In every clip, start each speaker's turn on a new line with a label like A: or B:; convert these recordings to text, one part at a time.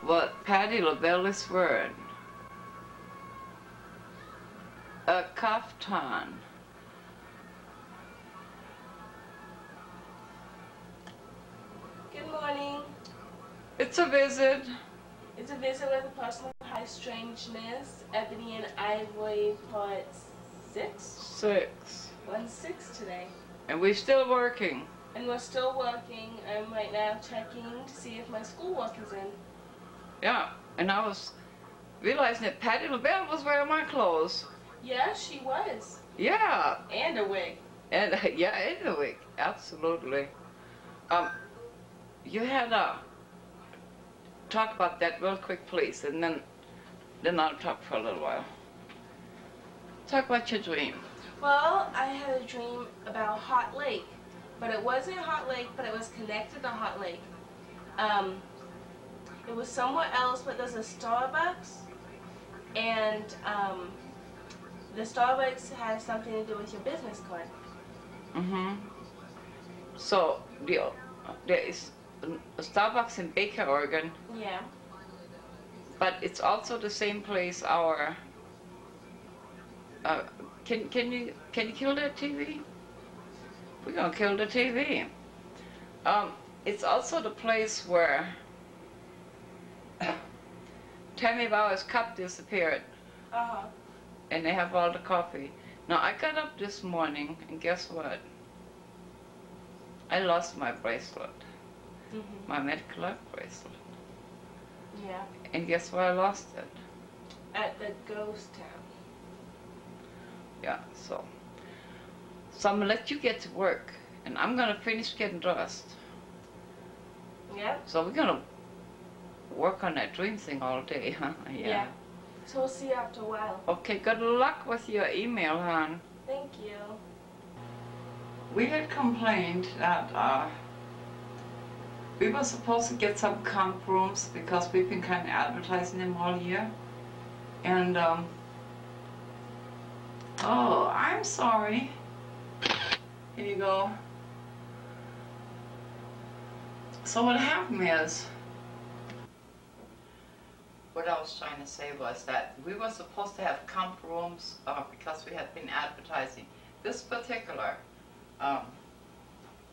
A: what Patty LaBelle is wearing. A kaftan.
B: Good morning.
A: It's a visit.
B: It's a visit with a person with high strangeness. Ebony and Ivory, part 6?
A: 6.
B: 1-6 today.
A: And we're still working.
B: And we're still working. I'm right now checking to see if my schoolwork is in.
A: Yeah, and I was realizing that Patty LaBelle was wearing my clothes.
B: Yeah, she was.
A: Yeah.
B: And a wig.
A: And yeah, and a wig. Absolutely. You had talk about that real quick, please, and then I'll talk for a little while. Talk about your dream.
B: Well, I had a dream about Hot Lake, but it wasn't Hot Lake, but it was connected to Hot Lake. It was somewhere else, but there's a Starbucks, and the Starbucks has something to do with your business card.
A: Mm-hmm. So there is a Starbucks in Baker, Oregon.
B: Yeah.
A: But it's also the same place our. Can you kill that TV? We're gonna kill the TV. It's also the place where Tammy Bauer's cup disappeared.
B: Uh-huh.
A: And they have all the coffee. Now I got up this morning and guess what? I lost my bracelet. Mm-hmm. My medical life bracelet.
B: Yeah.
A: And guess where I lost it?
B: At the ghost town.
A: Yeah, so I'm gonna let you get to work and I'm gonna finish getting dressed.
B: Yeah.
A: So we're gonna work on that dream thing all day, huh?
B: Yeah. So we'll see you after a while.
A: Okay, good luck with your email, hon.
B: Thank you.
A: We had complained that we were supposed to get some comp rooms because we've been kind of advertising them all year. And, oh, I'm sorry. Here you go. So what happened is, what I was trying to say was that we were supposed to have comp rooms because we had been advertising this particular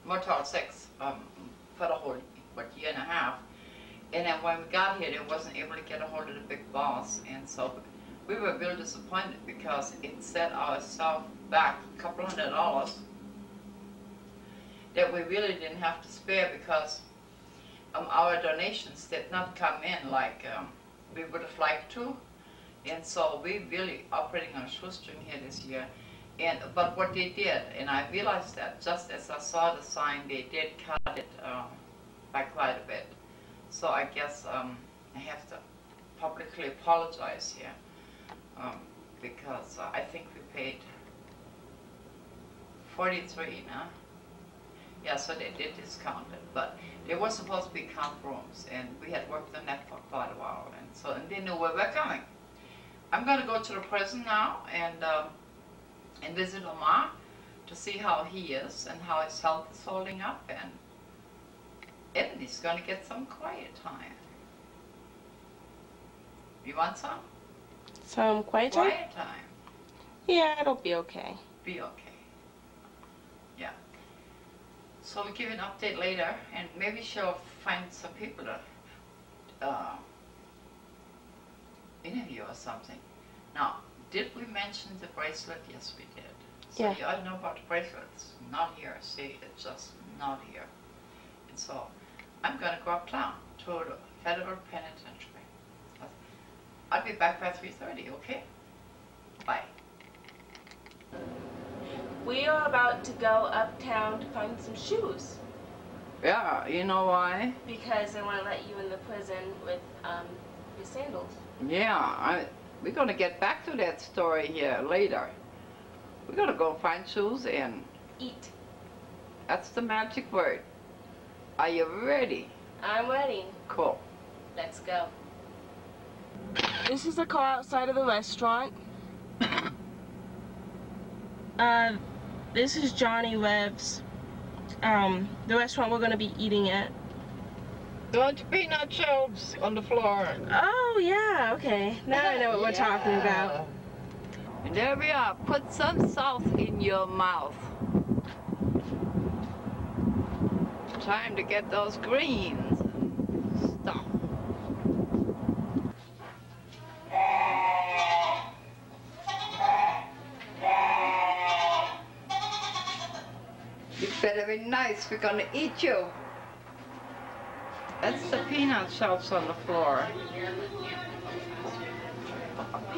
A: Motel 6 for the whole year and a half. And then when we got here, they wasn't able to get a hold of the big boss, and so we were really disappointed because it set ourselves back a couple $100 that we really didn't have to spare because our donations did not come in like we would have liked to, and so we really operating on a shoestring here this year. But what they did, and I realized that just as I saw the sign, they did cut it by quite a bit. So I guess I have to publicly apologize here because I think we paid 43, no? Yeah, so they did discount it, but there was supposed to be comp rooms, and we had worked on that for quite a while, and they knew where we're coming. I'm going to go to the prison now and visit Omar to see how he is and how his health is holding up, and Ebony's going to get some quiet time. You want some?
B: Some quiet time?
A: Quiet time.
B: Yeah, it'll be okay.
A: Be okay. Yeah. So we'll give you an update later, and maybe she'll find some people to interview or something. Now, did we mention the bracelet? Yes, we did. So
B: yeah.
A: You ought to know about the bracelet. It's not here. See, it's just not here. And so I'm going to go uptown to the Federal Penitentiary. I'll be back by 3:30, okay? Bye.
B: We are about to go uptown to find some shoes.
A: Yeah, you know why?
B: Because I want to let you in the prison with your sandals.
A: Yeah, we're going to get back to that story here later. We're going to go find shoes and
B: eat.
A: That's the magic word. Are you ready?
B: I'm ready.
A: Cool.
B: Let's go. This is the car outside of the restaurant. This is Johnny Reb's, the restaurant we're going to be eating at.
A: Bunch of peanut shelves on the floor.
B: Oh, yeah, okay. Now I know what we're talking about.
A: And there we are. Put some salt in your mouth. Time to get those greens and stuff. You better be nice, we're gonna eat you. That's the peanut shelves on the floor.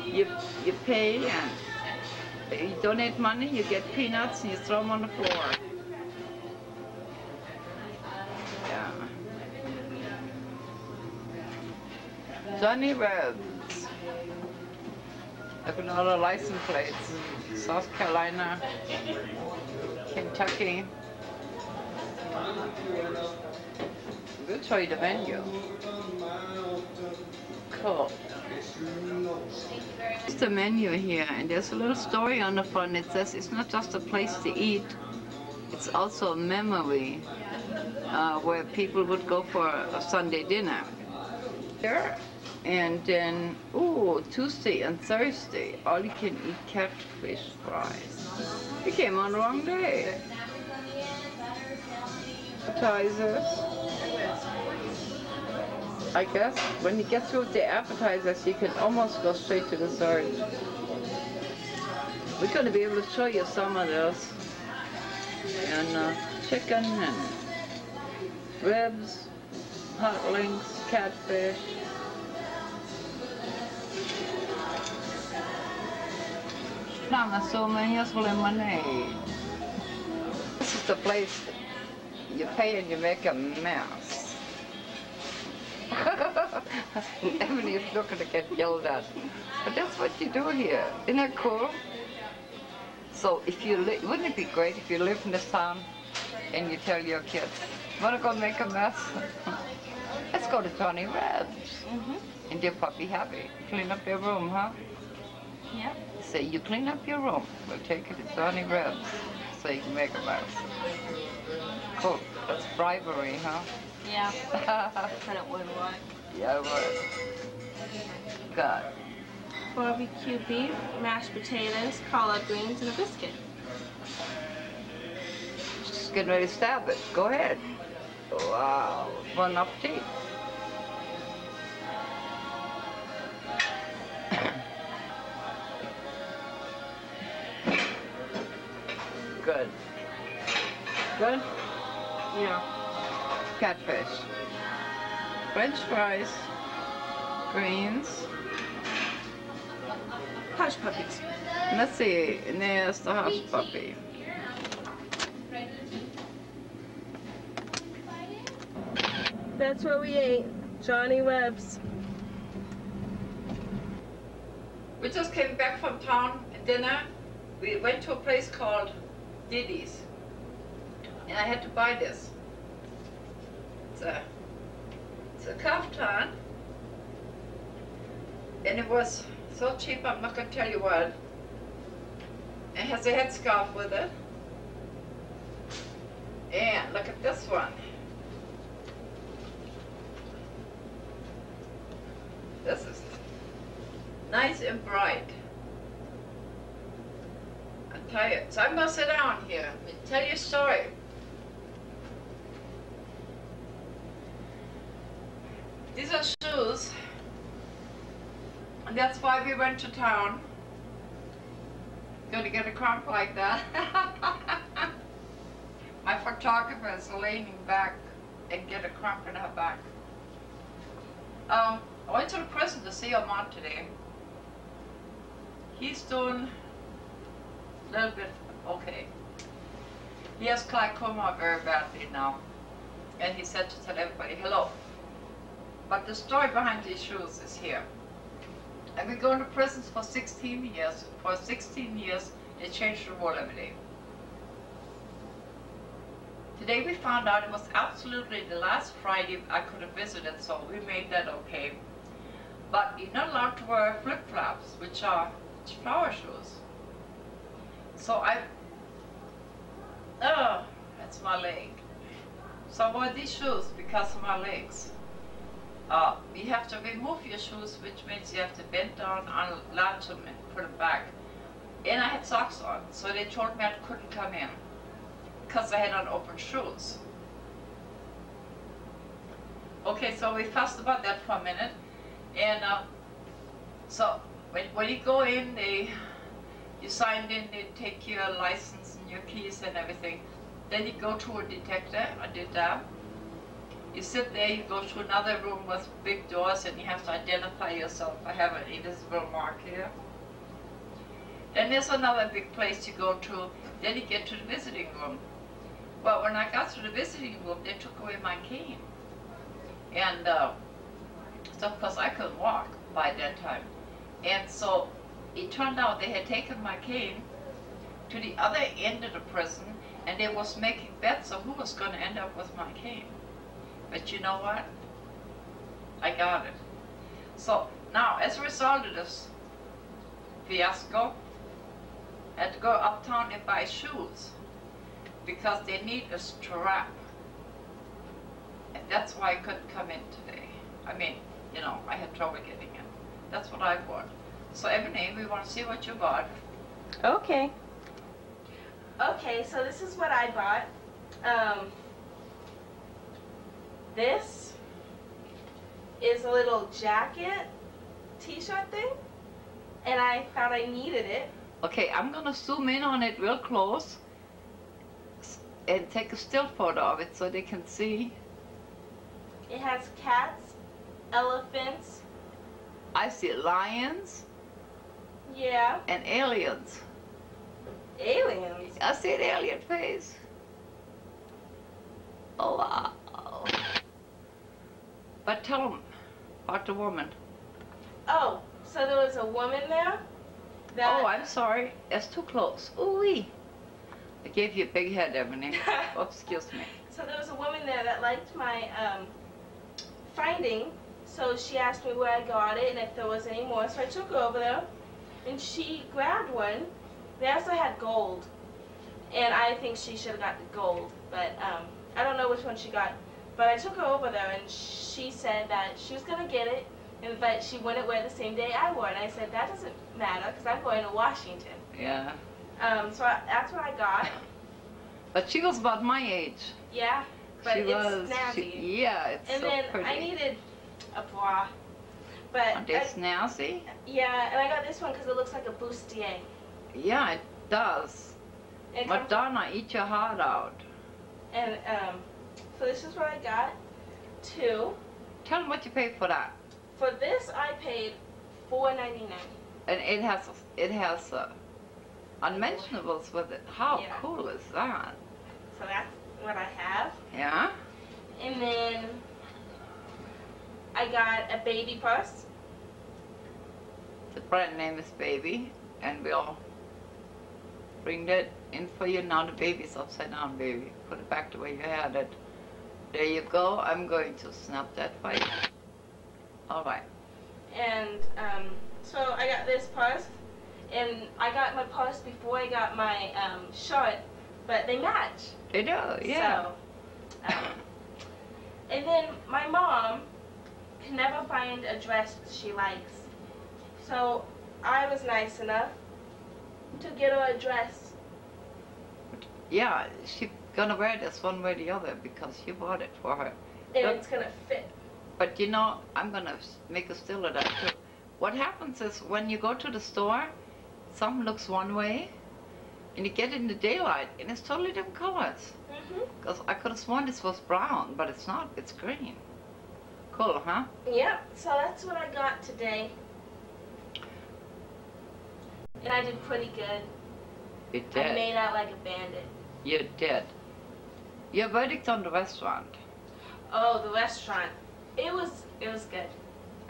A: You pay and you donate money, you get peanuts and you throw them on the floor. Yeah. Johnny Rebs. Look at all the license plates. South Carolina, Kentucky. We'll show you the menu. Cool. It's the menu here, and there's a little story on the front. It says it's not just a place to eat, it's also a memory where people would go for a Sunday dinner. Here, and then, ooh, Tuesday and Thursday, all you can eat catfish fries. You came on the wrong day. Appetizers. I guess when you get through the appetizers, you can almost go straight to dessert. We're going to be able to show you some of those. And chicken and ribs, hot links, catfish. I'm assuming here's lemonade. This is the place you pay and you make a mess. Ebony is looking to get yelled at. But that's what you do here. Isn't that cool? So if you wouldn't it be great if you live in this town and you tell your kids, wanna go make a mess? Let's go to Johnny Rebs. And they'll probably be happy. Clean up their room, huh?
B: Yep.
A: Say, you clean up your room. We'll take you to Johnny Rebs so you can make a mess. Cool. That's bribery, huh?
B: Yeah. But it wouldn't work.
A: Yeah, it would. Good.
B: Barbecue beef, mashed potatoes, collard greens, and a biscuit.
A: Just getting ready to stab it. Go ahead. Wow. Bon appetit. Good. Good?
B: Yeah.
A: Catfish. French fries. Greens.
B: Hush puppies.
A: Let's see. And there's the hush puppy.
B: That's where we ate. Johnny Rebs.
A: We just came back from town at dinner. We went to a place called Diddy's. And I had to buy this. It's a kaftan. And it was so cheap, I'm not going to tell you what. It has a headscarf with it. And look at this one. This is nice and bright. I'm tired. So I'm going to sit down here and tell you a story. These are shoes. And that's why we went to town. Gonna get a crump like that. My photographer is leaning back and get a crump in her back. I went to the prison to see Ahmad today. He's doing a little bit okay. He has glaucoma very badly now. And he said to tell everybody hello. But the story behind these shoes is here. I've been going to prisons for 16 years. For 16 years, they changed the rule every day. Today we found out it was absolutely the last Friday I could have visited, so we made that okay. But you're not allowed to wear flip-flops, which are flower shoes. So that's my leg. So I wore these shoes because of my legs. you have to remove your shoes, which means you have to bend down, unlatch them, and put them back. And I had socks on, so they told me I couldn't come in because I had on open shoes. Okay, so we fussed about that for a minute, and so when you go in, you signed in, they take your license and your keys and everything. Then you go to a detector. I did that. You sit there, you go to another room with big doors, and you have to identify yourself. I have an invisible mark here. Then there's another big place you go to. Then you get to the visiting room. Well, when I got to the visiting room, they took away my cane. And so of course I couldn't walk by that time. And so it turned out they had taken my cane to the other end of the prison, and they was making bets of who was going to end up with my cane. But you know what? I got it. So now, as a result of this fiasco, I had to go uptown and buy shoes because they need a strap. And that's why I couldn't come in today. I mean, you know, I had trouble getting in. That's what I bought. So Ebony, we want to see what you bought.
B: Okay. Okay, so this is what I bought. This is a little jacket t-shirt thing, and I thought I needed it.
A: Okay, I'm gonna zoom in on it real close and take a still photo of it so they can see.
B: It has cats, elephants.
A: I see lions.
B: Yeah.
A: And aliens.
B: Aliens?
A: I see an alien face. Oh, wow. But tell them about the woman.
B: Oh, so there was a woman there? That...
A: Oh, I'm sorry. That's too close. Ooh-wee. I gave you a big head, Ebony. Oh, excuse me.
B: So there was a woman there that liked my finding, so she asked me where I got it and if there was any more. So I took her over there, and she grabbed one. They also had gold, and I think she should have got the gold, but I don't know which one she got. But I took her over there, and she said that she was going to get it, but she wouldn't wear the same day I wore it. And I said, that doesn't matter, because I'm going to Washington.
A: Yeah.
B: So that's what I got.
A: But she was about my age.
B: Yeah, but
A: she
B: it's
A: was,
B: snazzy.
A: Yeah, it's
B: and
A: so
B: then
A: pretty.
B: I needed a bra. But
A: It's snazzy?
B: Yeah, and I got this one because it looks like a bustier.
A: Yeah, it does.
B: And
A: Madonna, eat your heart out.
B: And so this is what I got. Two.
A: Tell them what you paid for that.
B: For this, I paid $4.99.
A: And it has unmentionables with it. How
B: Yeah.
A: cool is that?
B: So that's what I have.
A: Yeah?
B: And then I got a baby purse.
A: The brand name is Baby, and we'll bring that in for you. Now the baby's upside down, baby. Put it back the way you had it. There you go. I'm going to snap that for you. All right.
B: And so I got this purse. And I got my purse before I got my shirt, but they match.
A: They do, yeah.
B: So, and then my mom can never find a dress she likes. So I was nice enough to get her a dress.
A: Yeah, she's gonna wear this one way or the other because you bought it for her.
B: And
A: But-
B: it's gonna fit.
A: But you know, I'm gonna make a still of that too. What happens is when you go to the store, something looks one way, and you get in the daylight, and it's totally different colors. Because I could have sworn this was brown, but it's not. It's green. Cool, huh?
B: Yep, so that's what I got today. And I did pretty good.
A: You
B: I
A: did.
B: made out like a bandit.
A: You did. Your verdict on the restaurant.
B: Oh, the restaurant. It was good.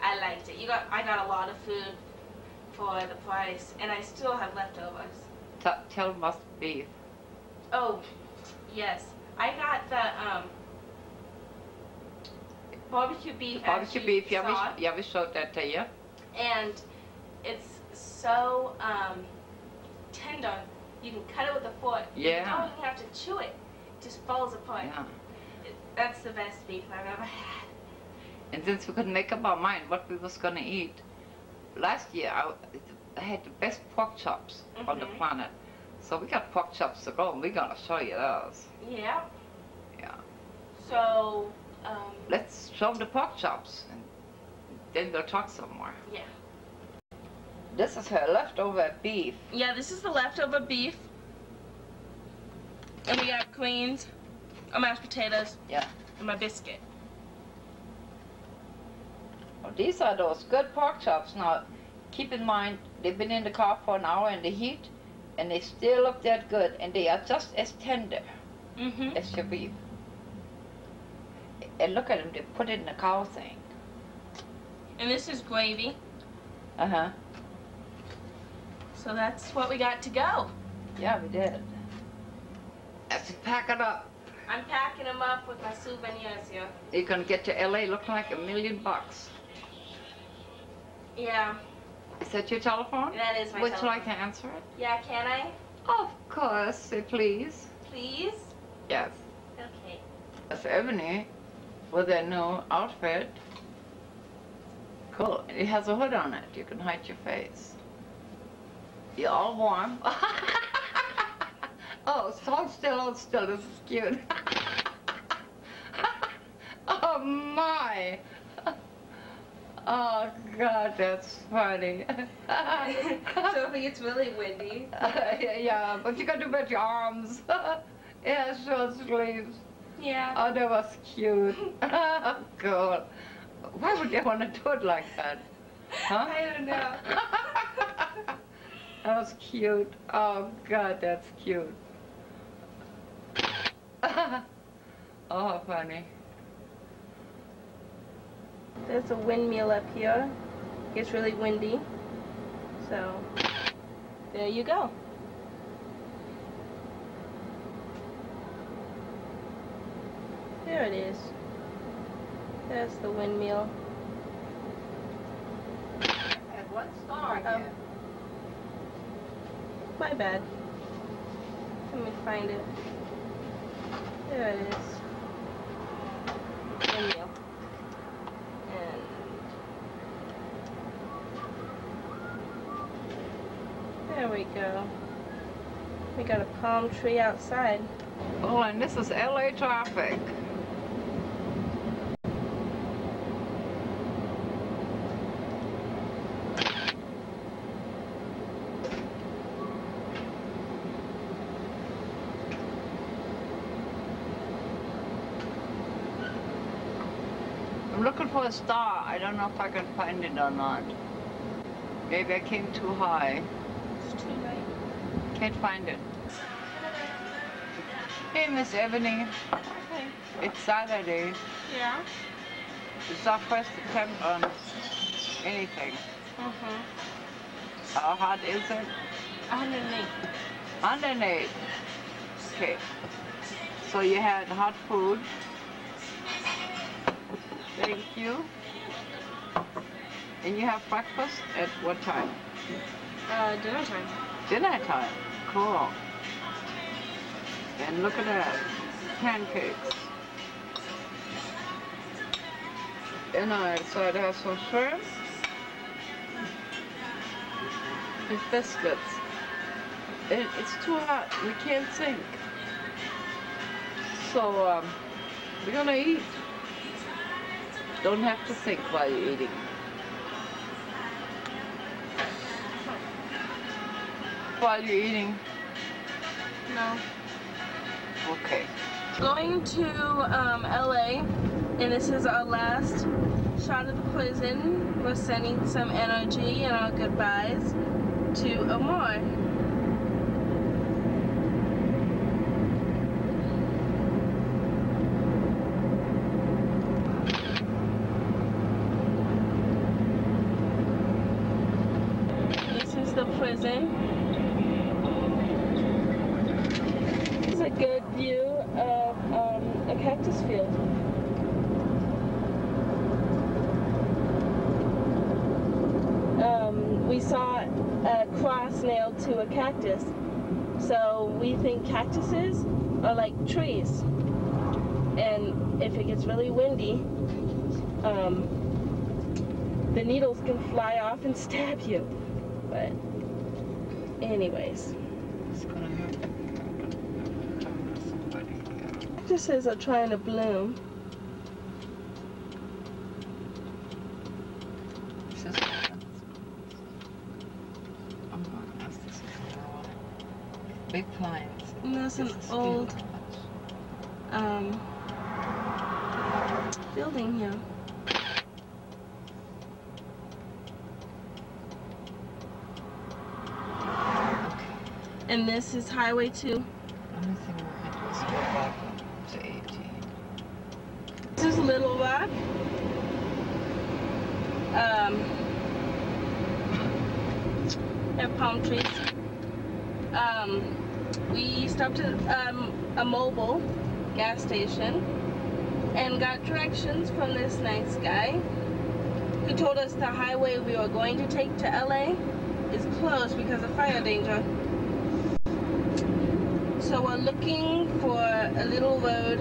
B: I liked it. I got a lot of food for the price, and I still have leftovers.
A: Tell must beef.
B: Oh, yes. I got the barbecue beef.
A: Barbecue beef,
B: saw,
A: yeah, we showed that to you.
B: and it's so tender. You can cut it with a fork.
A: Yeah.
B: You don't even have to chew it. It just falls apart.
A: Yeah.
B: That's the best beef I've ever had.
A: And since we couldn't make up our mind what we was gonna eat, last year I had the best pork chops on the planet. So we got pork chops to go, and we're gonna show you those.
B: Yeah.
A: Yeah.
B: So,
A: let's show them the pork chops, and then we'll talk some more.
B: Yeah.
A: This is her leftover beef.
B: Yeah, this is the leftover beef. And we got greens, mashed potatoes,
A: yeah,
B: and my biscuit.
A: Well, these are those good pork chops. Now, keep in mind, they've been in the car for an hour in the heat, and they still look that good, and they are just as tender as your beef. And look at them, they put it in the cow thing.
B: And this is gravy.
A: Uh-huh.
B: So that's what we got to go.
A: Yeah, we did. Let's pack it up.
B: I'm packing them up with my souvenirs here.
A: You're gonna get to LA looking like $1 million.
B: Yeah.
A: Is that your telephone?
B: That is my
A: Would
B: telephone.
A: you like to answer it?
B: Yeah, can I?
A: Of course, say please.
B: Please?
A: Yes.
B: Okay.
A: That's Ebony with their new outfit. Cool. It has a hood on it. You can hide your face. You're all warm. Oh, hold still, hold still. This is cute. Oh, my. Oh, God, that's funny.
B: Sophie, it's really windy.
A: Yeah, but you got to bet your arms. Yeah, short sleeves.
B: Yeah.
A: Oh, that was cute. Cool. Why would they want to do it like that? Huh?
B: I don't know.
A: That was cute. Oh, God, that's cute. Oh, funny.
B: There's a windmill up here. It gets really windy. So, there you go. There it is. There's the windmill.
A: And one star again.
B: My bad. Let me find it. There it is. Windmill. And there we go. We got a palm tree outside.
A: Oh, and this is LA traffic. I'm looking for a star. I don't know if I can find it or not. Maybe I came too high.
B: It's too late.
A: Can't find it. Hey, Miss Ebony.
B: Okay.
A: It's Saturday.
B: Yeah.
A: It's our first attempt on anything. How hot is it?
B: 108.
A: 108. Okay. So you had hot food. Thank you. And you have breakfast at what time?
B: Dinner time.
A: Dinner time. Cool. And look at that. Pancakes. And so it has some shrimp and biscuits. And it's too hot. We can't think. So we're gonna eat. Don't have to think while you're eating. While you're eating?
B: No.
A: Okay.
B: Going to LA, and this is our last shot of the prison. We're sending some energy and our goodbyes to Omar. This is the prison. This is a good view of a cactus field. We saw a cross nailed to a cactus. So we think cactuses are like trees. And if it gets really windy, the needles can fly off and stab you. But anyways.
A: It's gonna hurt. Somebody here.
B: Cactuses are trying to bloom.
A: This is this is big plants.
B: And there's an old building here. And this is Highway 2.
A: Only thing we had was go back to 18.
B: This is Little Rock. There are palm trees. We stopped at a mobile gas station and got directions from this nice guy who told us the highway we were going to take to LA is closed because of fire danger. So we're looking for a little road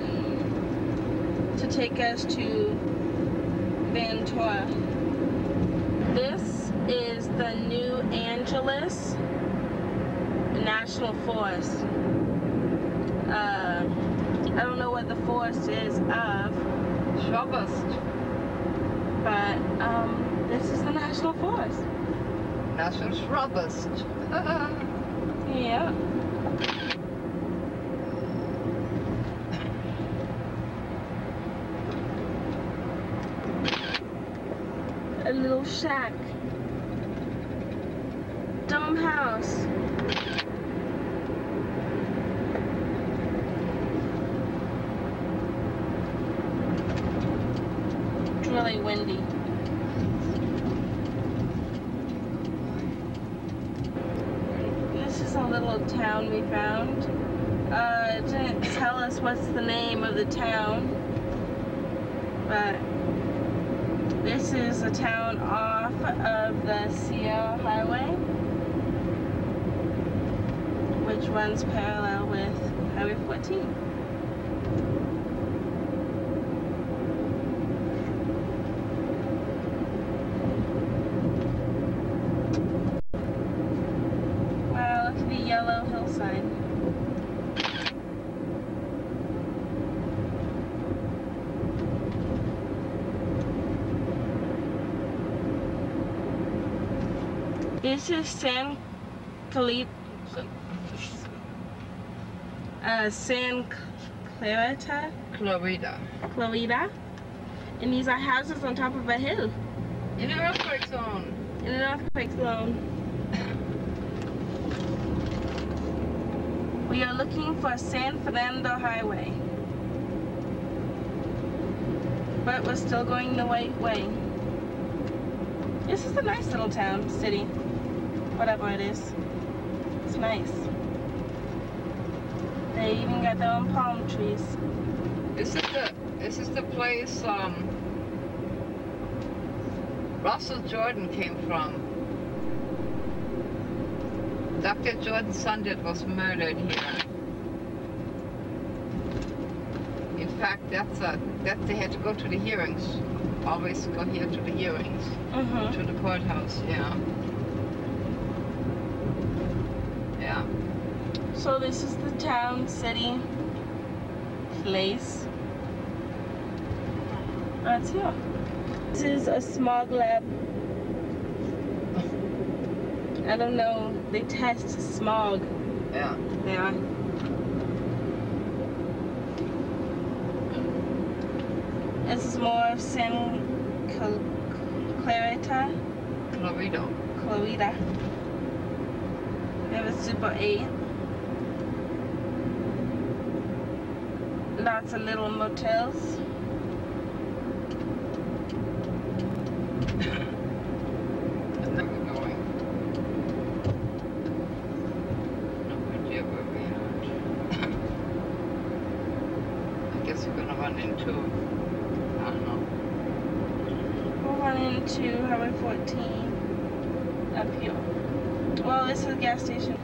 B: to take us to Ventura. This is the New Angeles National Forest. I don't know what the forest is of.
A: Shrubust.
B: But this is the National Forest.
A: National Shrubust.
B: Yeah. A little shack. Dome house. It's really windy. This is a little town we found. It didn't tell us what's the name of the town, but this is a town off of the Sierra Highway, which runs parallel with Highway 14. Wow, look at the yellow hillside. This is San Clarita. And these are houses on top of a hill.
A: In an earthquake zone.
B: In an earthquake zone. We are looking for San Fernando Highway. But we're still going the right way. This is a nice little town, city, whatever it is. It's nice. They even got their own palm trees.
A: This is the place Russell Jordan came from. Dr. Jordan's son that was murdered here. In fact, they had to go to the hearings. Always go here to the hearings, to the courthouse, yeah. Yeah.
B: So this is the town, city, place. That's here. This is a smog lab. I don't know, they test smog.
A: Yeah.
B: Yeah. This is more of San Clarita.
A: Clarita.
B: We have a Super 8. Lots of little motels.
A: And then we're going. No idea where we are. I guess we're gonna run into, I don't know.
B: We'll run into Highway 14 up here. Well, this is a gas station.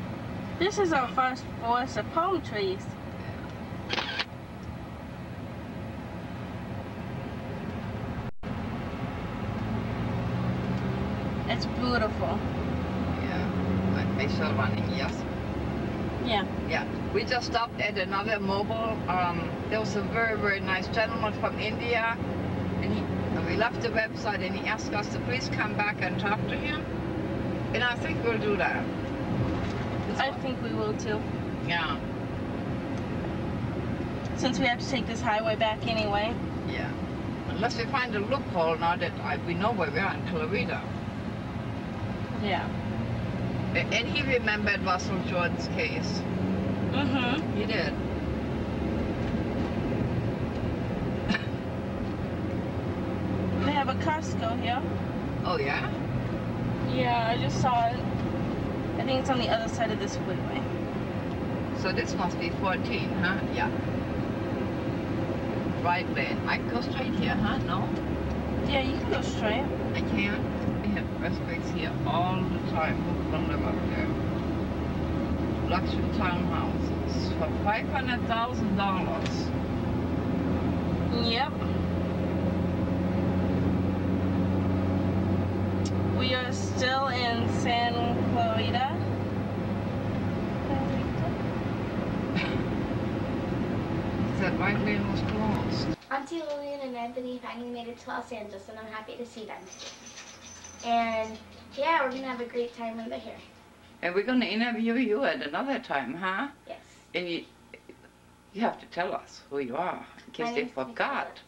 B: This is our first forest of palm trees. beautiful.
A: Yeah, I saw running, yes.
B: Yeah.
A: Yeah, we just stopped at another mobile. There was a very, very nice gentleman from India, and we left the website, and he asked us to please come back and talk to him. And I think we'll do that.
B: I think we will too.
A: Yeah.
B: Since we have to take this highway back anyway.
A: Yeah. Unless we find a loophole now that we know where we are in Clarita.
B: Yeah.
A: And he remembered Russell Jordan's case.
B: Mm-hmm.
A: He did.
B: They have a Costco here.
A: Oh, yeah?
B: Yeah, I just saw it. I think it's on the other side of this freeway.
A: So this must be 14, huh? Yeah. Right lane. I can go straight here, huh? No?
B: Yeah, you can go straight.
A: I can't. We have earthquakes here all the time. Who can live up there? Luxury townhouses for $500,000.
B: Yep. We are still in San Clarita.
A: That right lane was closed.
C: Auntie Lilian and Ebony finally made it to Los Angeles, and I'm happy to see them. And yeah, we're gonna have a great time when they're here.
A: And we're gonna interview you at another time, huh?
C: Yes.
A: And you have to tell us who you are, in case
C: My
A: they
C: name's
A: forgot.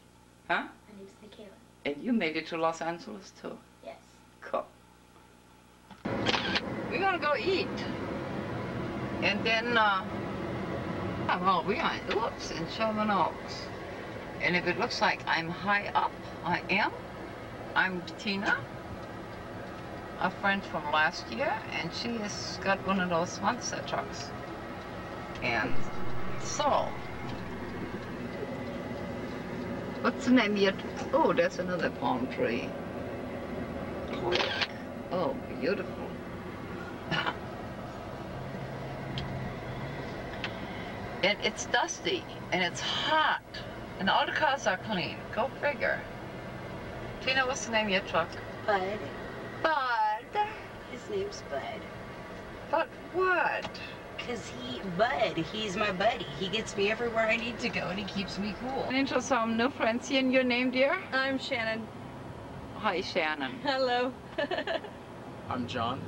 A: Huh?
C: My name's Michaela.
A: And you made it to Los Angeles too.
C: Yes.
A: Cool. We're gonna go eat. And then, well, we are in Sherman Oaks. And if it looks like I'm high up, I am. I'm Tina, a friend from last year, and she has got one of those monster trucks. And so, what's the name of your, oh, there's another palm tree. Oh, beautiful. And it's dusty, and it's hot, and all the cars are clean. Go figure. Tina, what's the name of your truck?
D: Bud.
A: Bud.
D: His name's Bud.
A: But what?
D: Bud, he's my buddy. He gets me everywhere I need to go, and he keeps me cool.
A: Into some new friends here, and your name, dear?
E: I'm Shannon.
A: Hi, Shannon.
E: Hello.
F: I'm John.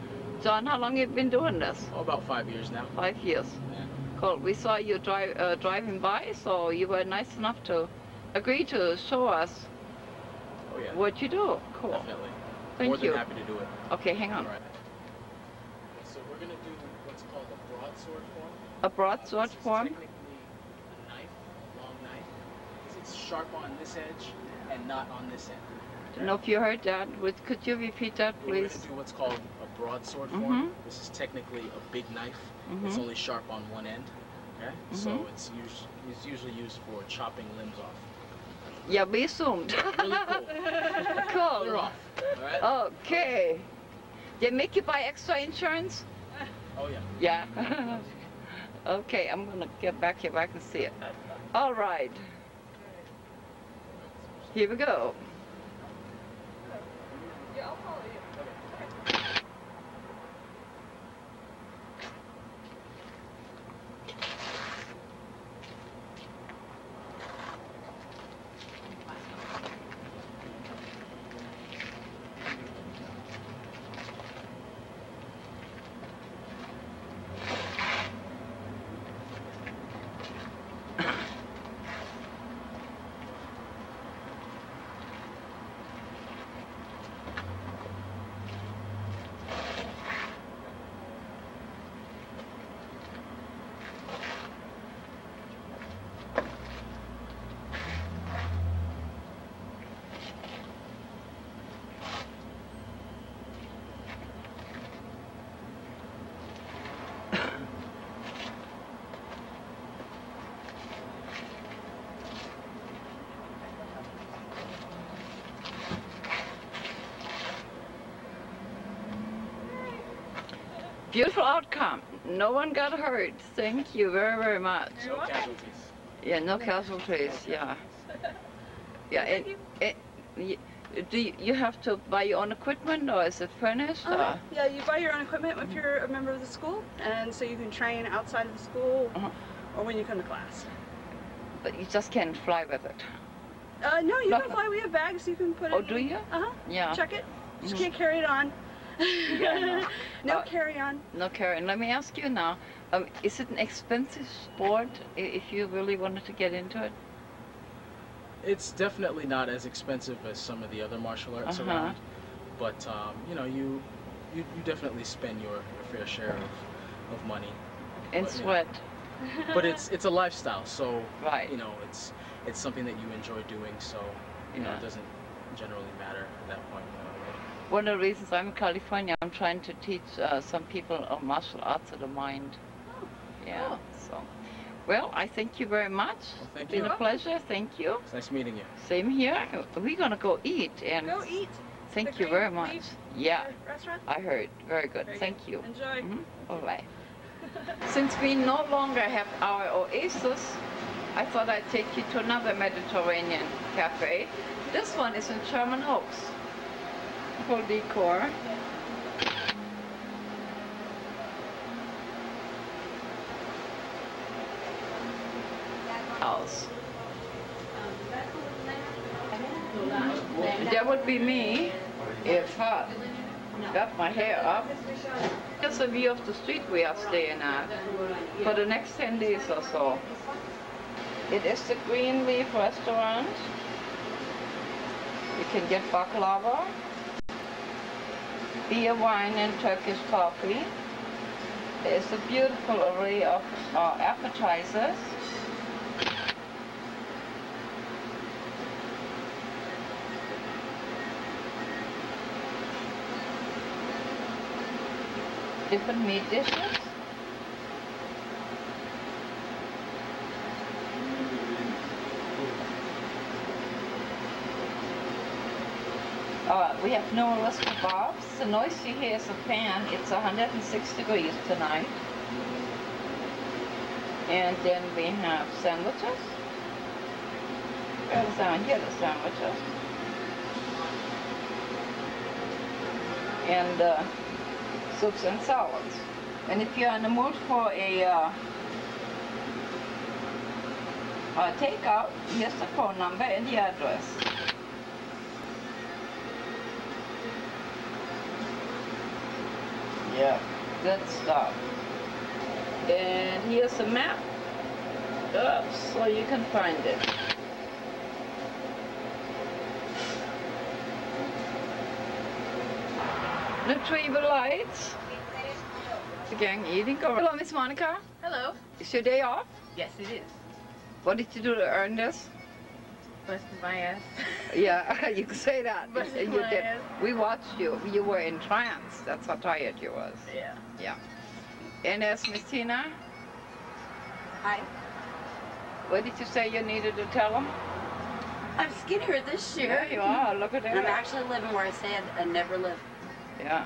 A: John, how long have you been doing this?
F: Oh, about 5 years now.
A: 5 years.
F: Yeah.
A: Cool. We saw you driving by, so you were nice enough to agree to show us
F: Oh yeah.
A: what you do. Cool.
F: Definitely.
A: Thank
F: More
A: you.
F: than happy to do it.
A: Okay, hang on.
F: All right. So we're gonna do what's called a broadsword form.
A: A broadsword form?
F: This is technically a knife, a long knife, because it's sharp on this edge and not on this end.
A: I don't know if you heard that. Could you repeat that,
F: We're
A: please?
F: gonna do what's called a broadsword form. This is technically a big knife. It's only sharp on one end. Okay. So it's usually used for chopping limbs off.
A: Yeah, we assumed.
F: Really cool.
A: Cool.
F: Clear off. All right.
A: Okay. They make you buy extra insurance?
F: Oh yeah.
A: Yeah. Okay, I'm gonna get back here if I can see it. All right. Here we go. Beautiful outcome. No one got hurt. Thank you very, very much.
F: No casualties.
A: Yeah, no casualties. Yeah. Yeah, and Do you have to buy your own equipment, or is it furnished?
E: Yeah, you buy your own equipment if you're a member of the school, and so you can train outside of the school or when you come to class.
A: But you just can't fly with it.
E: No, you can fly. We have bags you can put it in.
A: Oh, do you? Yeah.
E: Check it. Just can't carry it on.
A: Yeah,
E: no carry on.
A: No carry on. Let me ask you now, is it an expensive sport if you really wanted to get into it?
F: It's definitely not as expensive as some of the other martial arts around, but you know, you definitely spend your fair share of money.
A: And sweat.
F: But it's a lifestyle, so
A: right.
F: You know, it's something that you enjoy doing, so you know, it doesn't generally matter at that point.
A: One of the reasons I'm in California, I'm trying to teach some people martial arts of the mind. Yeah. So, well, I thank you very much.
F: Well, thank
A: you. It's been a pleasure. Thank you.
F: It's nice meeting you.
A: Same here. We're gonna go eat and
E: go eat.
A: Thank you very much. Yeah.
E: Restaurant?
A: I heard. Very good.
E: Very
A: thank
E: good.
A: you.
E: Enjoy.
A: Bye-bye. Since we no longer have our oasis, I thought I'd take you to another Mediterranean cafe. This one is in Sherman Oaks. Full decor. House. That would be me. It's hot. Got my hair up. Just a view of the street we are staying at for the next 10 days or so. It is the Greenleaf restaurant. You can get baklava, beer, wine, and Turkish coffee. There's a beautiful array of appetizers. Different meat dishes. We have numerous kebabs. The noise you hear is a fan. It's 106 degrees tonight. And then we have sandwiches. Where's down here the sandwiches? And soups and salads. And if you're in the mood for a takeout, here's the phone number and the address. Yeah, good stuff. And here's a map, so you can find it. Retrieval lights. The gang eating. Hello, Miss Monica.
B: Hello.
A: Is your day off?
B: Yes, it is.
A: What did you do to earn this?
B: Busted my ass.
A: Yeah, you can say that.
B: Busted
A: You
B: my
A: did.
B: ass.
A: We watched you. You were in trance. That's how tired you was.
B: Yeah.
A: Yeah. And there's Miss Tina.
D: Hi.
A: What did you say you needed to tell them?
D: I'm skinnier this year.
A: There you are. Look at
D: And I'm
A: that.
D: actually living where I said I never live.
A: Yeah.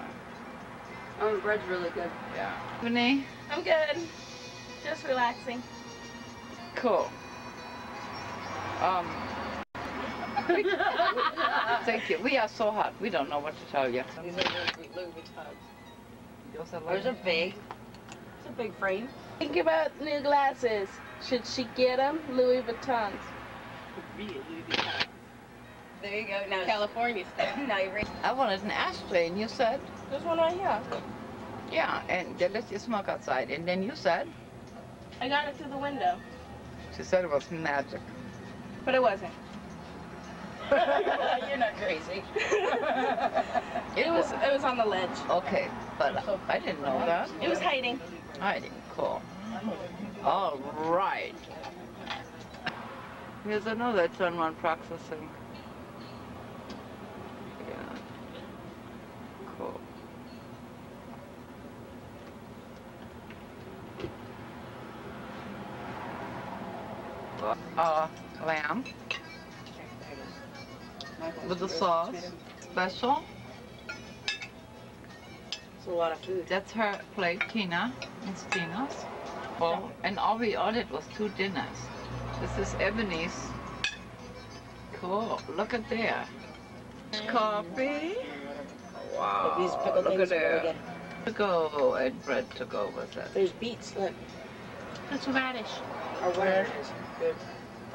D: Oh, the bread's really good.
A: Yeah. Ebony.
B: I'm good. Just relaxing.
A: Cool. Thank you. We are so hot. We don't know what to tell you.
D: These are Louis Vuittons. There's a big. It's a big frame.
B: Think about new glasses. Should she get them? Louis Vuittons.
D: Louis Vuitton. There you go. Now California stuff. Now you're ready.
A: I wanted an ashtray, and you said,
B: There's one right here.
A: yeah, and they let you smoke outside. And then you said,
B: I got it through the window,
A: she said it was magic.
B: but it wasn't.
D: You're not crazy.
B: It was on the ledge.
A: Okay, but I didn't know that.
B: It was hiding.
A: Hiding. Cool. All right. Here's another turn one processing. Yeah. Cool. Lamb with the sauce. Special.
D: It's a lot of food.
A: That's her plate, Tina. It's Tina's. Well, and all we ordered was 2 dinners. This is Ebony's. Cool. Look at there. Coffee. Wow.
D: These pickled
A: Look
D: things
A: at
D: are really
A: that.
D: good.
A: To go and bread to go with it.
D: There's beets, look.
B: It's radish.
D: Or whatever. Good.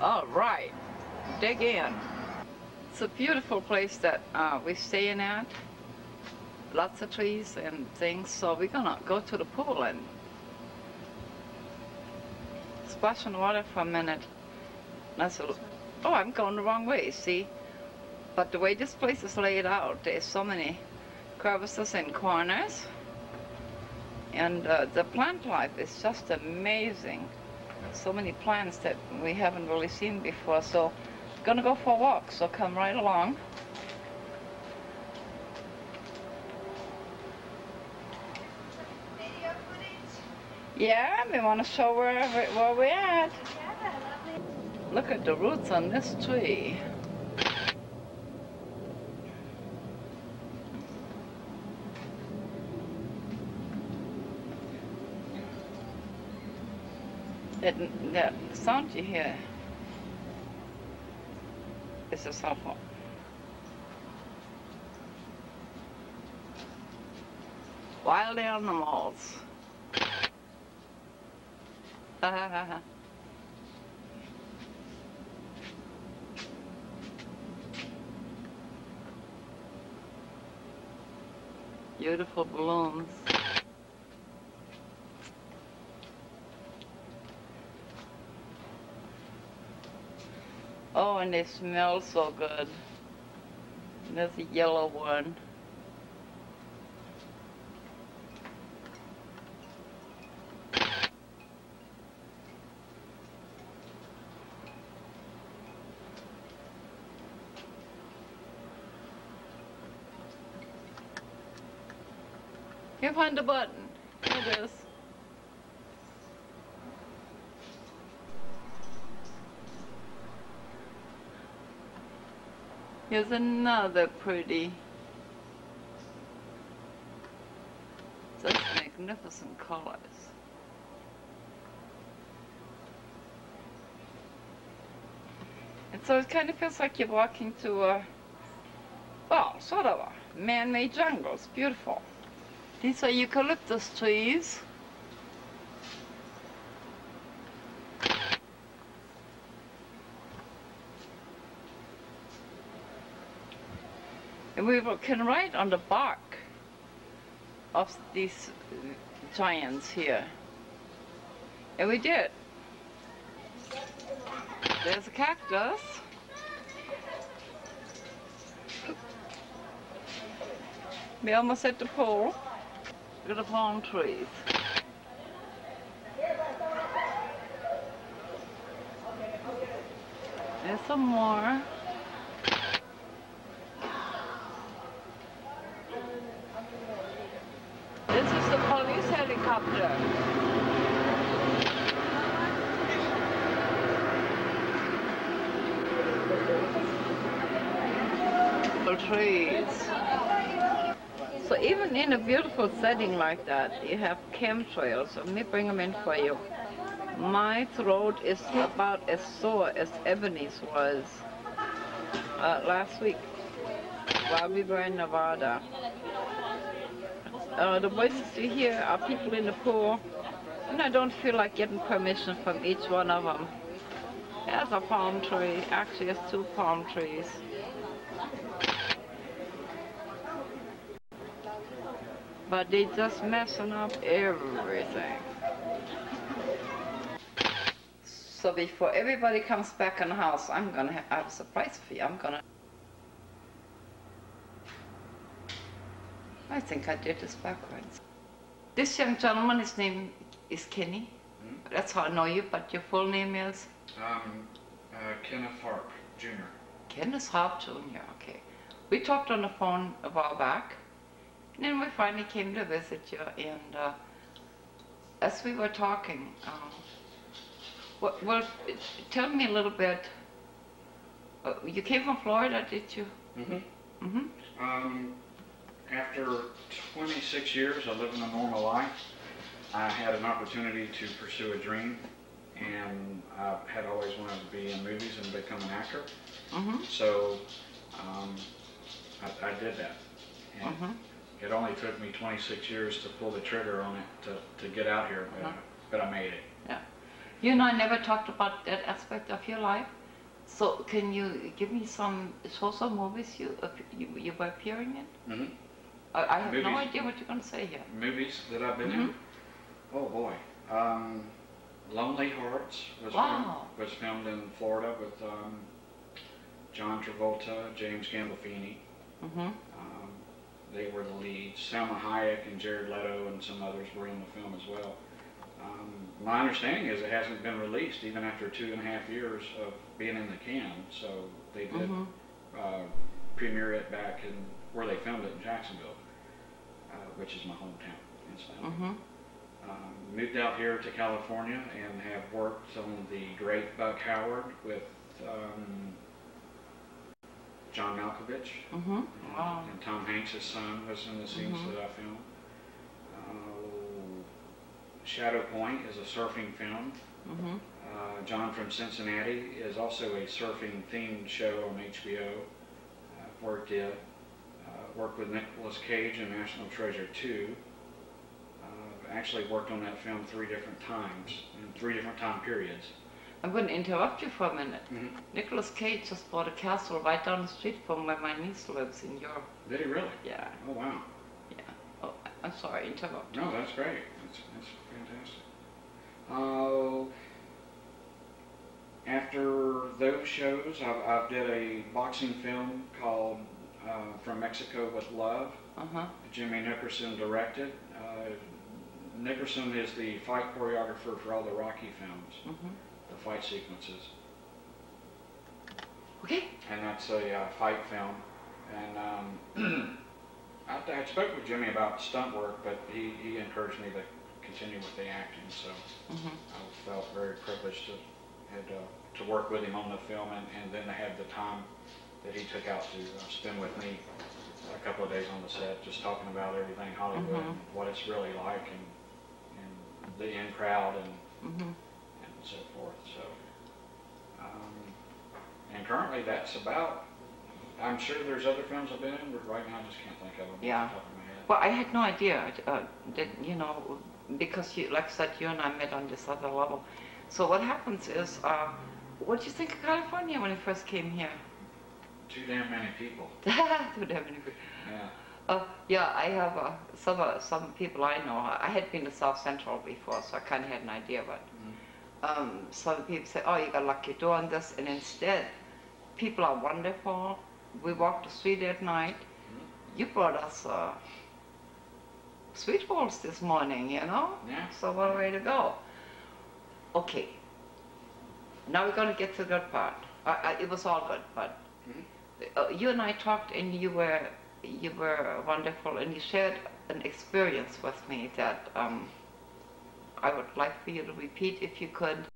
A: All right, dig in. It's a beautiful place that we're staying at. Lots of trees and things, so we're gonna go to the pool and splash in the water for a minute. And I said, oh, I'm going the wrong way, see? But the way this place is laid out, there's so many crevices and corners. And the plant life is just amazing. So many plants that we haven't really seen before. So, gonna go for a walk, so come right along. Yeah, we want to show where we're at. Look at the roots on this tree. That sound you hear is a cell phone. Wild animals. Beautiful blooms. Oh, and they smell so good. There's a yellow one. Here, find the button. Here it is. Here's another pretty. Such magnificent colors. And so it kind of feels like you're walking to a, well, sort of a man-made jungle. It's beautiful. These are eucalyptus trees. And we can write on the bark of these giants here. And we did. There's a cactus. We almost at the pool. Look at the palm trees. There's some more. This is the police helicopter. Trees. So even in a beautiful setting like that, you have chemtrails. Let me bring them in for you. My throat is about as sore as Ebony's was last week while we were in Nevada. The voices you hear are people in the pool, and I don't feel like getting permission from each one of them. There's a palm tree. Actually, there's two palm trees. But they just messing up everything. So before everybody comes back in the house, I'm gonna have a surprise for you. I think I did this backwards. This young gentleman, his name is Kenny. That's how I know you, but your full name is?
G: Kenneth Harp, Jr.
A: Kenneth Harp, Jr., okay. We talked on the phone a while back. And then we finally came to visit you, and as we were talking, well, tell me a little bit. You came from Florida, did you?
G: Mm-hmm. Mm-hmm. After 26 years of living a normal life, I had an opportunity to pursue a dream, and I had always wanted to be in movies and become an actor.
A: Mm-hmm.
G: So I did that. And it only took me 26 years to pull the trigger on it to get out here, but I made it.
A: Yeah. You and I never talked about that aspect of your life. So can you give me some movies you were appearing in? I have no idea what you're going to say here.
G: Movies that I've been in? Oh boy. Lonely Hearts was filmed in Florida with John Travolta, James Gandolfini. They were the leads. Salma Hayek and Jared Leto and some others were in the film as well. My understanding is it hasn't been released even after 2.5 years of being in the can. So they did premiere it back in where they filmed it in Jacksonville, which is my hometown, incidentally. Moved out here to California and have worked on The Great Buck Howard with John Malkovich. And Tom Hanks' son was in the scenes that I filmed. Shadow Point is a surfing film. John from Cincinnati is also a surfing themed show on HBO. I've worked with Nicolas Cage in National Treasure 2. Actually worked on that film 3 different times, in 3 different time periods.
A: I'm going to interrupt you for a minute. Nicolas Cage just bought a castle right down the street from where my niece lives in Europe.
G: Did he really?
A: Yeah.
G: Oh, wow.
A: Yeah. Oh, I'm sorry, interrupt.
G: No, that's great. That's fantastic. After those shows, I did a boxing film called From Mexico with Love. Jimmy Nickerson directed. Nickerson is the fight choreographer for all the Rocky films, the fight sequences.
A: Okay.
G: And that's a fight film. And I spoke with Jimmy about stunt work, but he encouraged me to continue with the acting, so I felt very privileged to work with him on the film and then to have the time that he took out to spend with me a couple of days on the set, just talking about everything Hollywood and what it's really like and the in crowd and so forth. So, and currently that's about. I'm sure there's other films I've been in, but right now I just can't think of them off the top of my head.
A: Well, I had no idea that because like I said, you and I met on this other level. So what happens is, what did you think of California when you first came here?
G: Too damn many people.
A: Too damn many people.
G: Yeah.
A: Yeah, I have some people I know. I had been to South Central before, so I kind of had an idea, but some people say, oh, you got lucky doing this, and instead, people are wonderful. We walked the street at night. You brought us sweet rolls this morning,
G: Yeah.
A: So what a way to go. Okay. Now we're going to get to the good part. It was all good, but you and I talked, and you were wonderful, and you shared an experience with me that I would like for you to repeat if you could.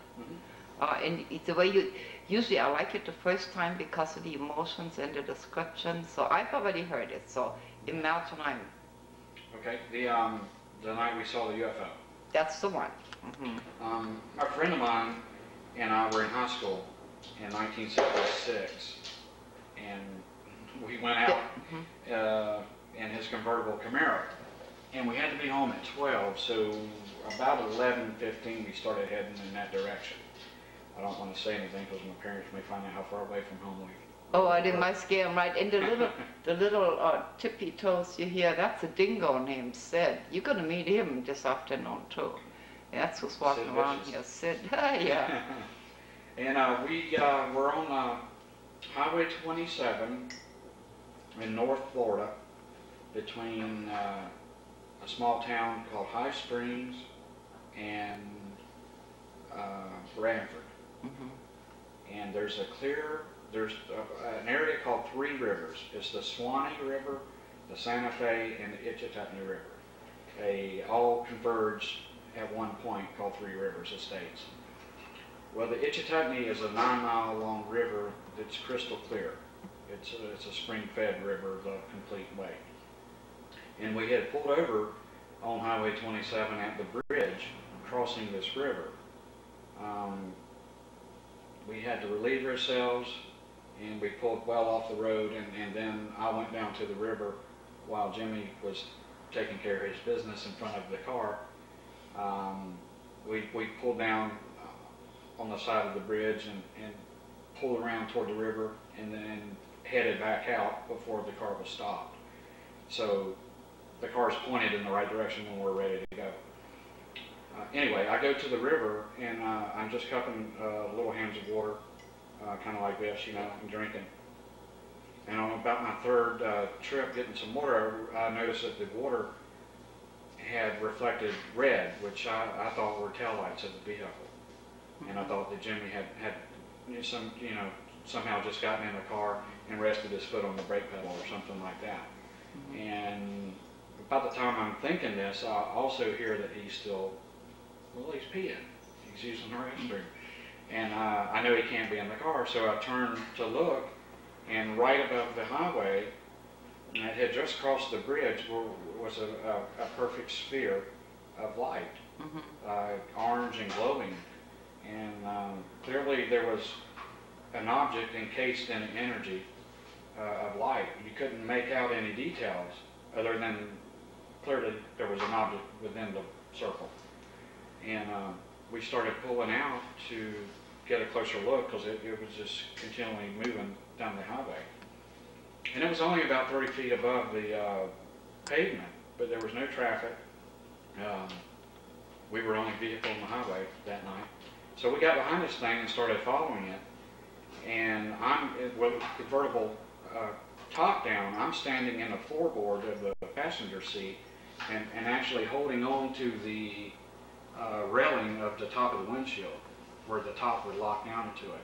A: And the way usually I like it the first time because of the emotions and the description. So I've already heard it. So imagine I'm.
G: Okay. The night we saw the UFO.
A: That's the one.
G: A friend of mine and I were in high school in 1976, and we went out in his convertible Camaro, and we had to be home at 12. So about 11:15, we started heading in that direction. I don't want to say anything because my parents may find out how far away from home we are.
A: Oh, I didn't my scare him right. And the little tippy toes you hear, that's a dingo named Sid. You're going to meet him this afternoon too. That's who's walking around here, Sid. Yeah.
G: And we were on Highway 27 in North Florida between a small town called High Springs and Branford. And there's an area called Three Rivers. It's the Swanee River, the Santa Fe, and the Itchitutney River. They all converge at one point called Three Rivers Estates. Well, the Itchitutney is a 9-mile long river that's crystal clear. It's a spring-fed river the complete way. And we had pulled over on Highway 27 at the bridge crossing this river. We had to relieve ourselves, and we pulled well off the road, and then I went down to the river while Jimmy was taking care of his business in front of the car. We pulled down on the side of the bridge and pulled around toward the river and then headed back out before the car was stopped. So the car's pointed in the right direction when we're ready to go. Anyway, I go to the river and I'm just cupping little hands of water, kind of like this, you know, and drinking. And on about my third trip getting some water, I noticed that the water had reflected red, which I thought were taillights of the vehicle. And I thought that Jimmy had somehow just gotten in the car and rested his foot on the brake pedal or something like that. And about the time I'm thinking this, I also hear that he's still, well, he's peeing. He's using the restroom. And I know he can't be in the car, so I turned to look, and right above the highway, and it had just crossed the bridge, was a perfect sphere of light, orange and glowing. And clearly there was an object encased in energy of light. You couldn't make out any details other than clearly there was an object within the circle. And we started pulling out to get a closer look because it was just continually moving down the highway. And it was only about 30 feet above the pavement, but there was no traffic. We were the only vehicle on the highway that night. So we got behind this thing and started following it. And I'm, with the convertible top down, I'm standing in the floorboard of the passenger seat and actually holding on to the railing of the top of the windshield where the top would lock down into it.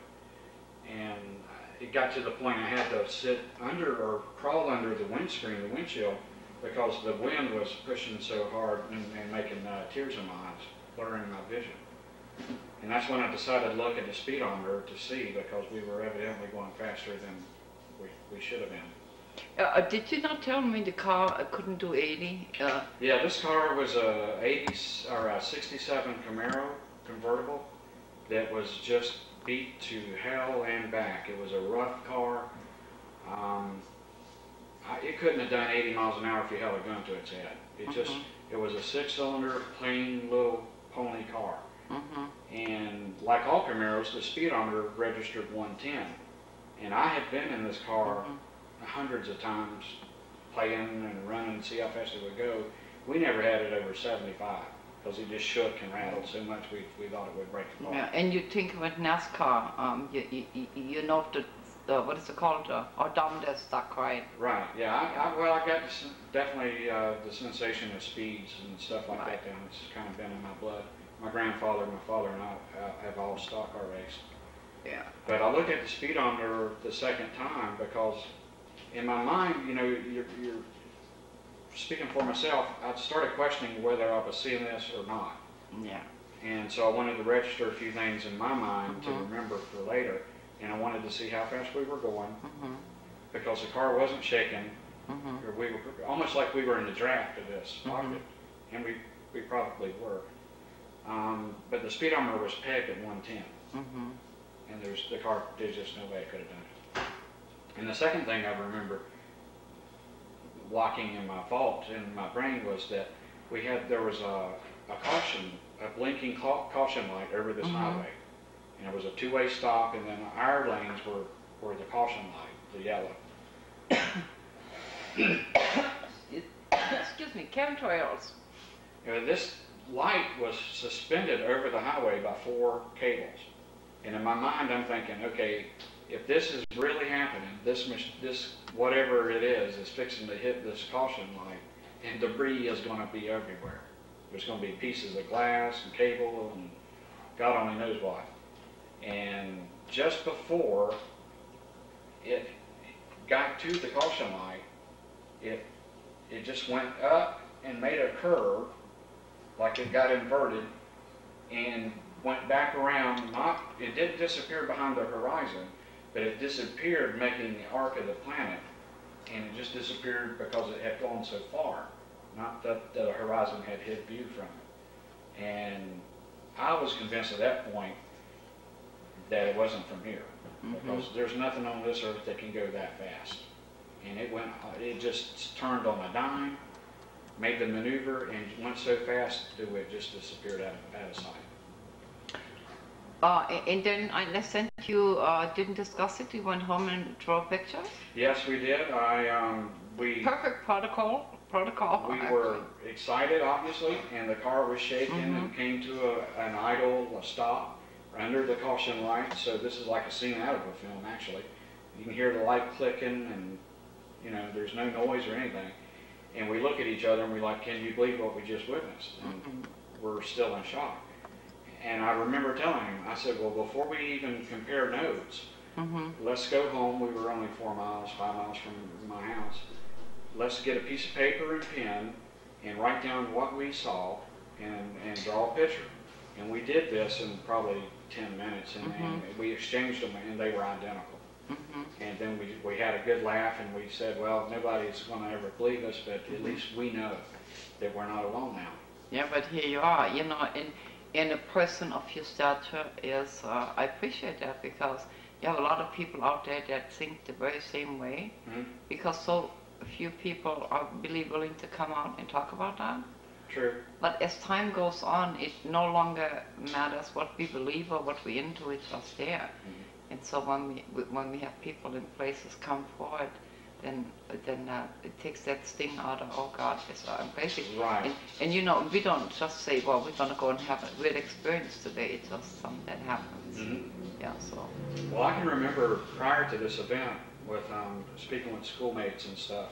G: And it got to the point I had to sit under or crawl under the windshield because the wind was pushing so hard and making tears in my eyes, blurring my vision. And that's when I decided to look at the speedometer to see, because we were evidently going faster than we should have been.
A: Did you not tell me the car couldn't do 80?
G: Yeah, this car was a 67 Camaro convertible that was just beat to hell and back. It was a rough car. It couldn't have done 80 miles an hour if you held a gun to its head. It was a 6-cylinder, plain little pony car. And like all Camaros, the speedometer registered 110. And I had been in this car hundreds of times, playing and running to see how fast it would go. We never had it over 75 because it just shook and rattled so much we thought it would break the car.
A: Yeah, and you think with NASCAR, you know what is it called? Odometer stuck, right?
G: Right. Yeah. Well, I got definitely the sensation of speeds and stuff like that down. It's kind of been in my blood. My grandfather, my father, and I have all stock car raced.
A: Yeah.
G: But I looked at the speedometer the second time because in my mind, you know, you're speaking for myself, I started questioning whether I was seeing this or not.
A: Yeah.
G: And so I wanted to register a few things in my mind to remember for later. And I wanted to see how fast we were going because the car wasn't shaking. We were almost like we were in the draft of this object, and we probably were. But the speedometer was pegged at 110, and the car, there's just no way it could have done it. And the second thing I remember locking in my vault in my brain was that there was a blinking caution light over this highway. And it was a two-way stop, and then our lanes were the caution light, the yellow.
A: Excuse me, chemtrails.
G: You know, this light was suspended over the highway by 4 cables. And in my mind, I'm thinking, okay, if this is really happening, this whatever it is fixing to hit this caution light, and debris is going to be everywhere. There's going to be pieces of glass and cable and God only knows what. And just before it got to the caution light, it just went up and made a curve, like it got inverted, and went back around. It didn't disappear behind the horizon, but it disappeared, making the arc of the planet, and it just disappeared because it had gone so far, not that the horizon had hid view from it. And I was convinced at that point that it wasn't from here. Because there's nothing on this earth that can go that fast. And it just turned on a dime, made the maneuver, and went so fast that it just disappeared out of sight.
A: And then unless you didn't discuss it, you went home and drew pictures?
G: Yes, we did.
A: Perfect protocol.
G: We were excited, obviously, and the car was shaking and came to an idle, a stop under the caution light. So this is like a scene out of a film, actually. You can hear the light clicking, and you know, there's no noise or anything. And we look at each other and we're like, "Can you believe what we just witnessed?" And we're still in shock. And I remember telling him, I said, "Well, before we even compare notes, let's go home." We were only 5 miles from my house. Let's get a piece of paper and pen and write down what we saw and draw a picture. And we did this in probably 10 minutes, and we exchanged them, and they were identical. And then we had a good laugh, and we said, well, nobody's going to ever believe us, but at least we know that we're not alone now.
A: Yeah, but here you are, you know, in a person of your stature is, I appreciate that, because you have a lot of people out there that think the very same way, because so few people are really willing to come out and talk about that.
G: True.
A: But as time goes on, it no longer matters what we believe or what we're into, it's just there. And so when we have people in places come forward, then it takes that sting out of, oh God, I'm crazy.
G: Right.
A: And you know, we don't just say, well, we're going to go and have a weird experience today. It's just something that happens. Yeah, so.
G: Well, I can remember prior to this event with speaking with schoolmates and stuff,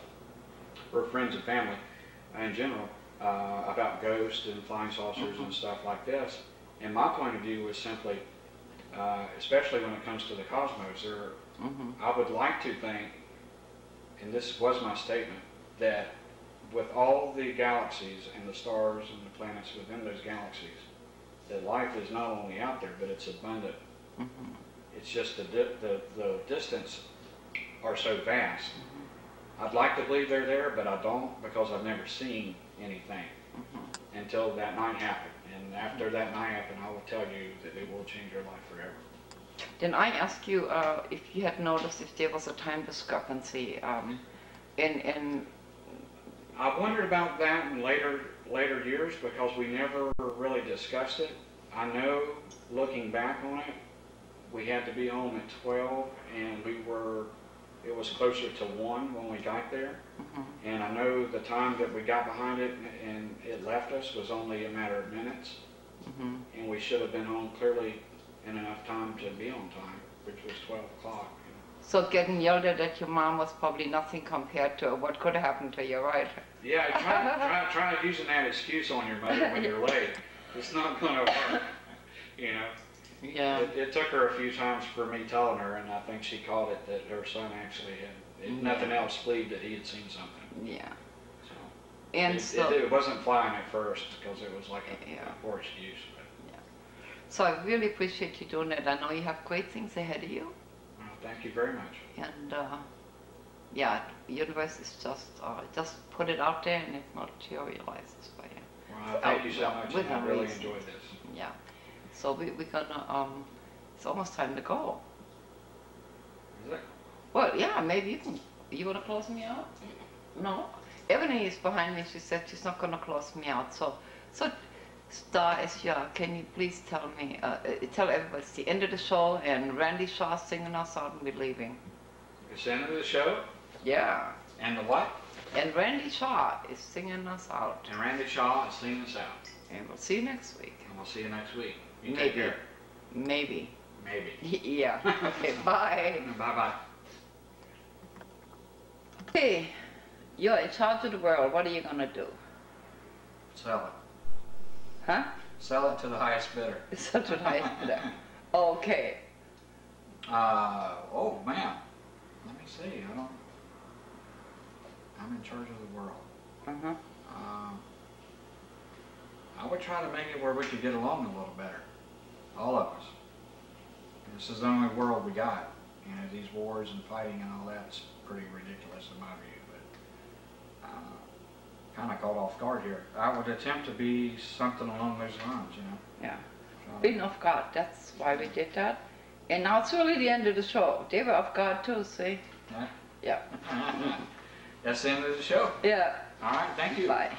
G: or friends and family in general, about ghosts and flying saucers and stuff like this. And my point of view was simply, especially when it comes to the cosmos, I would like to think, and this was my statement, that with all the galaxies and the stars and the planets within those galaxies, that life is not only out there, but it's abundant. It's just the distance are so vast. I'd like to believe they're there, but I don't, because I've never seen anything until that night happened. And after that night happened, I will tell you that it will change your life forever.
A: Then I ask you if you had noticed if there was a time discrepancy in
G: I wondered about that in later years, because we never really discussed it. I know, looking back on it, we had to be home at 12, and it was closer to 1 when we got there. And I know the time that we got behind it and it left us was only a matter of minutes. And we should have been home clearly in enough time to be on time, which was 12 o'clock.
A: So getting yelled at your mom was probably nothing compared to what could have happened to you, right?
G: Yeah, try using that excuse on your mother when you're late. It's not going to work, you know.
A: Yeah.
G: It took her a few times for me telling her, and I think she caught it that her son actually had, if nothing else, believed that he had seen something.
A: Yeah.
G: So,
A: and
G: it wasn't flying at first, because it was like a poor excuse. But.
A: Yeah. So I really appreciate you doing it. I know you have great things ahead of you.
G: Well, thank you very much.
A: And yeah, universe is just put it out there, and it materializes for you.
G: Well, thank you so much, and I really enjoyed this.
A: Yeah. So we're gonna, it's almost time to go.
G: Is it?
A: Well, yeah, maybe you wanna close me out? No? Ebony is behind me, she said she's not gonna close me out. So Star Asia, can you please tell me, tell everybody it's the end of the show, and Randy Shaw's singing us out and we're leaving.
G: It's the end of the show?
A: Yeah.
G: And the what?
A: And Randy Shaw is singing us out.
G: And Randy Shaw is singing us out.
A: And we'll see you next week.
G: And we'll see you next week. You
A: Maybe.
G: take care.
A: Maybe.
G: Maybe.
A: Yeah. Okay, bye.
G: Bye-bye.
A: Hey, you're in charge of the world. What are you going to do?
G: Sell it.
A: Huh?
G: Sell it to the highest bidder.
A: Such a nice bidder. Okay.
G: Oh, man. Let me see. I'm in charge of the world. I would try to make it where we could get along a little better. All of us. This is the only world we got. You know, these wars and fighting and all that's pretty ridiculous in my view, but kind of caught off guard here. I would attempt to be something along those lines, you know.
A: Yeah. Being off guard, that's why we did that. And now it's really the end of the show. They were off guard too, see?
G: Yeah.
A: Yeah.
G: That's the end of the show.
A: Yeah.
G: All right, thank you.
A: Bye.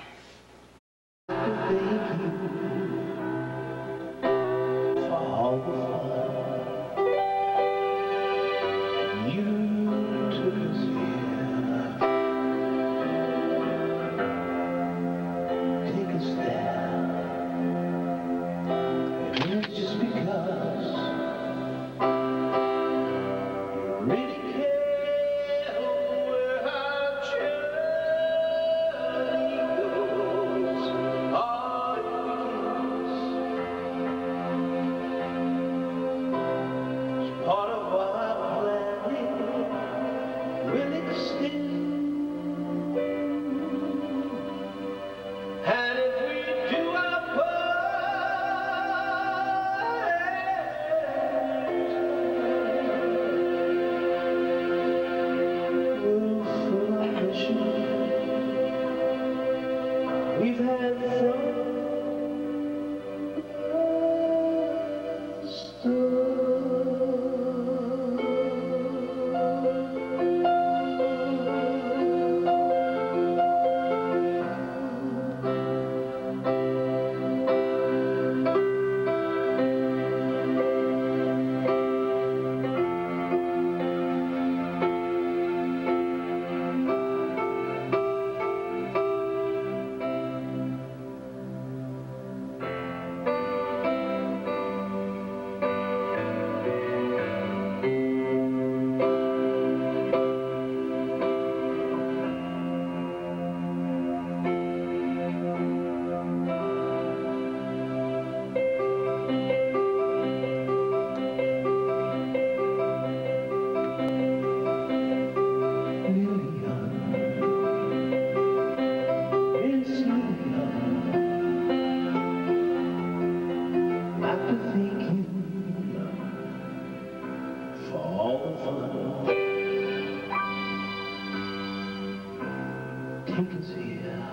H: Take us here,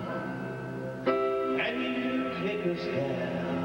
H: and you take us there.